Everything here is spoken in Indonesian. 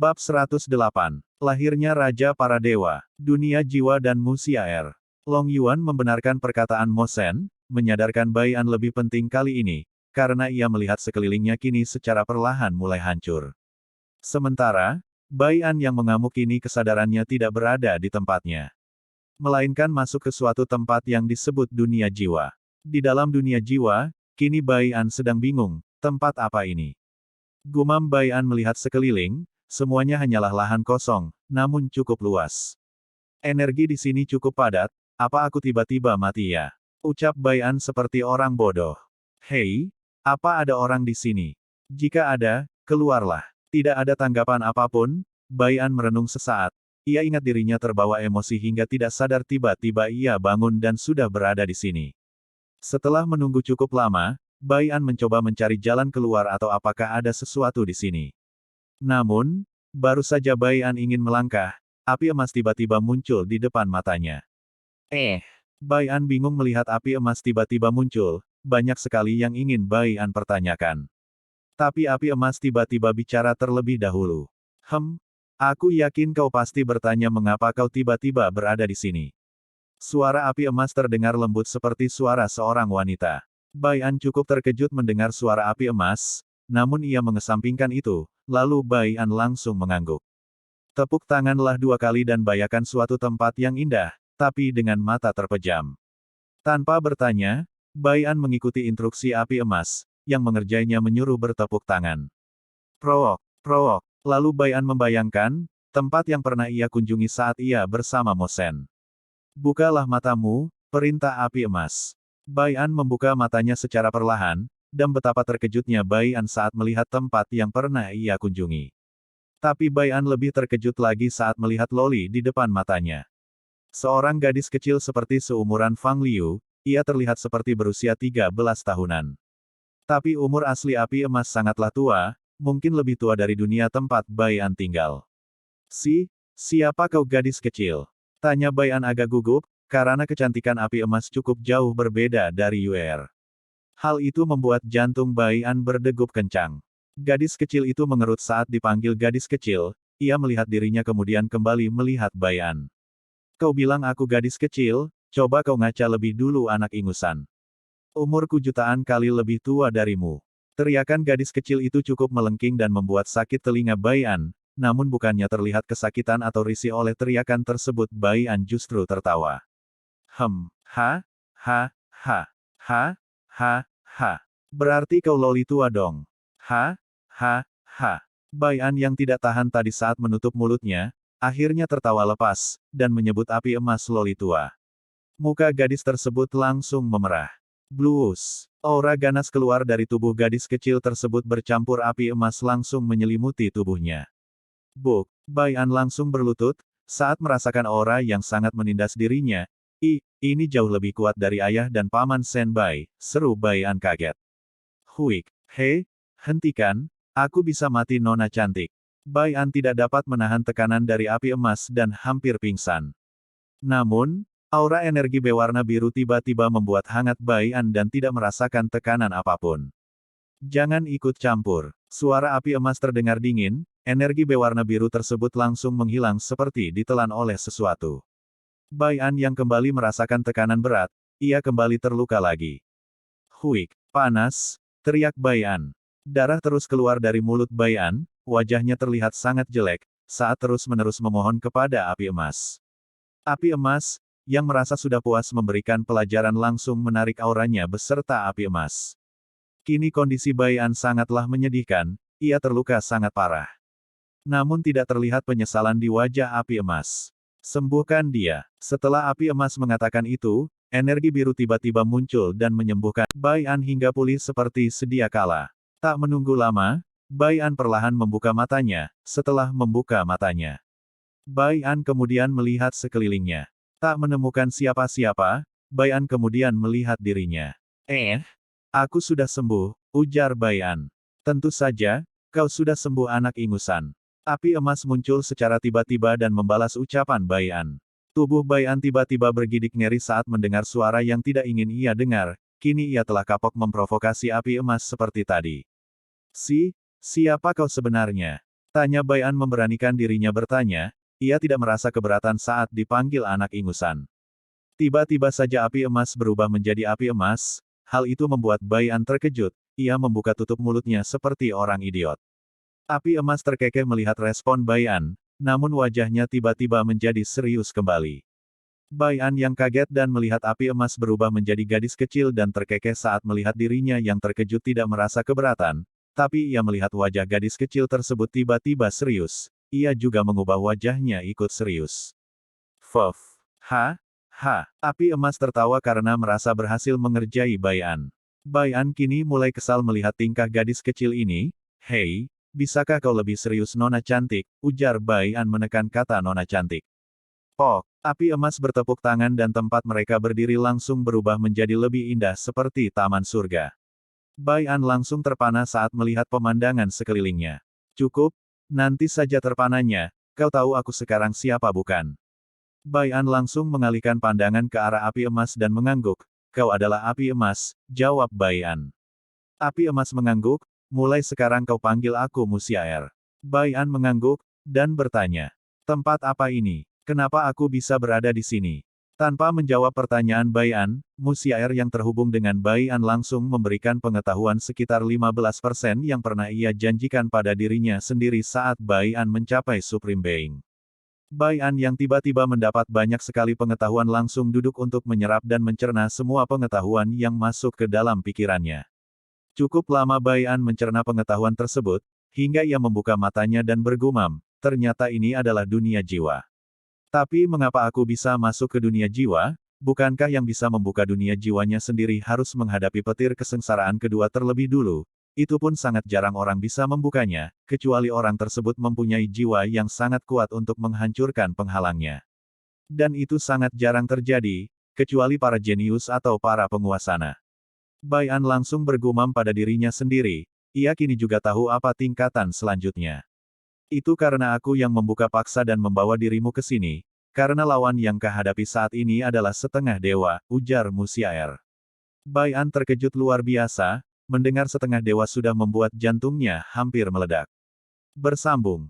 Bab 108. Lahirnya Raja Para Dewa, Dunia Jiwa dan Musiaer. Long Yuan membenarkan perkataan Mo Shen, menyadarkan Bai An lebih penting kali ini, karena ia melihat sekelilingnya kini secara perlahan mulai hancur. Sementara, Bai An yang mengamuk kini kesadarannya tidak berada di tempatnya, melainkan masuk ke suatu tempat yang disebut dunia jiwa. Di dalam dunia jiwa, kini Bai An sedang bingung, tempat apa ini? Gumam Bai An melihat sekeliling, semuanya hanyalah lahan kosong, namun cukup luas. Energi di sini cukup padat, apa aku tiba-tiba mati ya? Ucap Bai An seperti orang bodoh. Hei, apa ada orang di sini? Jika ada, keluarlah. Tidak ada tanggapan apapun, Bai An merenung sesaat. Ia ingat dirinya terbawa emosi hingga tidak sadar tiba-tiba ia bangun dan sudah berada di sini. Setelah menunggu cukup lama, Bai An mencoba mencari jalan keluar atau apakah ada sesuatu di sini. Namun, baru saja Bai An ingin melangkah, api emas tiba-tiba muncul di depan matanya. Bai An bingung melihat api emas tiba-tiba muncul, banyak sekali yang ingin Bai An pertanyakan. Tapi api emas tiba-tiba bicara terlebih dahulu. Aku yakin kau pasti bertanya mengapa kau tiba-tiba berada di sini. Suara api emas terdengar lembut seperti suara seorang wanita. Bai An cukup terkejut mendengar suara api emas, namun ia mengesampingkan itu, lalu Bai An langsung mengangguk. Tepuk tanganlah 2 kali dan bayangkan suatu tempat yang indah, tapi dengan mata terpejam. Tanpa bertanya, Bai An mengikuti instruksi api emas, yang mengerjainya menyuruh bertepuk tangan. Prook, prook. Lalu Bai An membayangkan, tempat yang pernah ia kunjungi saat ia bersama Mo Shen. Bukalah matamu, perintah api emas. Bai An membuka matanya secara perlahan, dan betapa terkejutnya Bai An saat melihat tempat yang pernah ia kunjungi. Tapi Bai An lebih terkejut lagi saat melihat Loli di depan matanya. Seorang gadis kecil seperti seumuran Fang Liu, ia terlihat seperti berusia 13 tahunan. Tapi umur asli api emas sangatlah tua, mungkin lebih tua dari dunia tempat Bai An tinggal. Siapa kau gadis kecil? Tanya Bai An agak gugup, karena kecantikan api emas cukup jauh berbeda dari Yuer. Hal itu membuat jantung Bai An berdegup kencang. Gadis kecil itu mengerut saat dipanggil gadis kecil, ia melihat dirinya kemudian kembali melihat Bai An. Kau bilang aku gadis kecil, coba kau ngaca lebih dulu anak ingusan. Umurku jutaan kali lebih tua darimu. Teriakan gadis kecil itu cukup melengking dan membuat sakit telinga Bai An, namun bukannya terlihat kesakitan atau risih oleh teriakan tersebut Bai An justru tertawa. Berarti kau Loli tua dong. Bai An yang tidak tahan tadi saat menutup mulutnya, akhirnya tertawa lepas, dan menyebut api emas Loli tua. Muka gadis tersebut langsung memerah. Blues. Aura ganas keluar dari tubuh gadis kecil tersebut bercampur api emas langsung menyelimuti tubuhnya. Bai An langsung berlutut, saat merasakan aura yang sangat menindas dirinya. Ini jauh lebih kuat dari ayah dan paman Shen Bai, seru Bai An kaget. Hentikan, aku bisa mati nona cantik. Bai An tidak dapat menahan tekanan dari api emas dan hampir pingsan. Namun, aura energi berwarna biru tiba-tiba membuat hangat Bai An dan tidak merasakan tekanan apapun. Jangan ikut campur. Suara api emas terdengar dingin, energi berwarna biru tersebut langsung menghilang seperti ditelan oleh sesuatu. Bai An yang kembali merasakan tekanan berat, ia kembali terluka lagi. Panas, teriak Bai An. Darah terus keluar dari mulut Bai An, wajahnya terlihat sangat jelek, saat terus-menerus memohon kepada api emas. Api emas, yang merasa sudah puas memberikan pelajaran langsung menarik auranya beserta api emas. Kini kondisi Bai An sangatlah menyedihkan, ia terluka sangat parah. Namun tidak terlihat penyesalan di wajah api emas. Sembuhkan dia. Setelah api emas mengatakan itu, energi biru tiba-tiba muncul dan menyembuhkan Bai An hingga pulih seperti sedia kala. Tak menunggu lama, Bai An perlahan membuka matanya. Setelah membuka matanya, Bai An kemudian melihat sekelilingnya. Tak menemukan siapa-siapa, Bai An kemudian melihat dirinya. Aku sudah sembuh, ujar Bai An. Tentu saja, kau sudah sembuh anak ingusan. Api emas muncul secara tiba-tiba dan membalas ucapan Bai An. Tubuh Bai An tiba-tiba bergidik ngeri saat mendengar suara yang tidak ingin ia dengar, kini ia telah kapok memprovokasi api emas seperti tadi. Siapa kau sebenarnya? Tanya Bayan memberanikan dirinya bertanya, ia tidak merasa keberatan saat dipanggil anak ingusan. Tiba-tiba saja api emas berubah menjadi api emas, hal itu membuat Bayan terkejut, ia membuka tutup mulutnya seperti orang idiot. Api emas terkekeh melihat respon Bayan, namun wajahnya tiba-tiba menjadi serius kembali. Bayan yang kaget dan melihat api emas berubah menjadi gadis kecil dan terkekeh saat melihat dirinya yang terkejut tidak merasa keberatan, tapi ia melihat wajah gadis kecil tersebut tiba-tiba serius, ia juga mengubah wajahnya ikut serius. Fof. Api emas tertawa karena merasa berhasil mengerjai Bayan. Bayan kini mulai kesal melihat tingkah gadis kecil ini. Hei, bisakah kau lebih serius nona cantik, ujar Bayan menekan kata nona cantik. Oh, api emas bertepuk tangan dan tempat mereka berdiri langsung berubah menjadi lebih indah seperti taman surga. Bayan langsung terpana saat melihat pemandangan sekelilingnya. Cukup, nanti saja terpananya, kau tahu aku sekarang siapa bukan? Bayan langsung mengalihkan pandangan ke arah api emas dan mengangguk. Kau adalah api emas, jawab Bayan. Api emas mengangguk, mulai sekarang kau panggil aku Musiaer. Bayan mengangguk, dan bertanya. Tempat apa ini? Kenapa aku bisa berada di sini? Tanpa menjawab pertanyaan Bayan, Musiaer yang terhubung dengan Bayan langsung memberikan pengetahuan sekitar 15% yang pernah ia janjikan pada dirinya sendiri saat Bayan mencapai Supreme Being. Bayan yang tiba-tiba mendapat banyak sekali pengetahuan langsung duduk untuk menyerap dan mencerna semua pengetahuan yang masuk ke dalam pikirannya. Cukup lama Bayan mencerna pengetahuan tersebut, hingga ia membuka matanya dan bergumam, ternyata ini adalah dunia jiwa. Tapi mengapa aku bisa masuk ke dunia jiwa? Bukankah yang bisa membuka dunia jiwanya sendiri harus menghadapi petir kesengsaraan kedua terlebih dulu? Itu pun sangat jarang orang bisa membukanya, kecuali orang tersebut mempunyai jiwa yang sangat kuat untuk menghancurkan penghalangnya. Dan itu sangat jarang terjadi, kecuali para jenius atau para penguasana. Bayan langsung bergumam pada dirinya sendiri, ia kini juga tahu apa tingkatan selanjutnya. Itu karena aku yang membuka paksa dan membawa dirimu ke sini, karena lawan yang kau hadapi saat ini adalah setengah dewa, ujar Musiaer. Bayan terkejut luar biasa, mendengar setengah dewa sudah membuat jantungnya hampir meledak. Bersambung.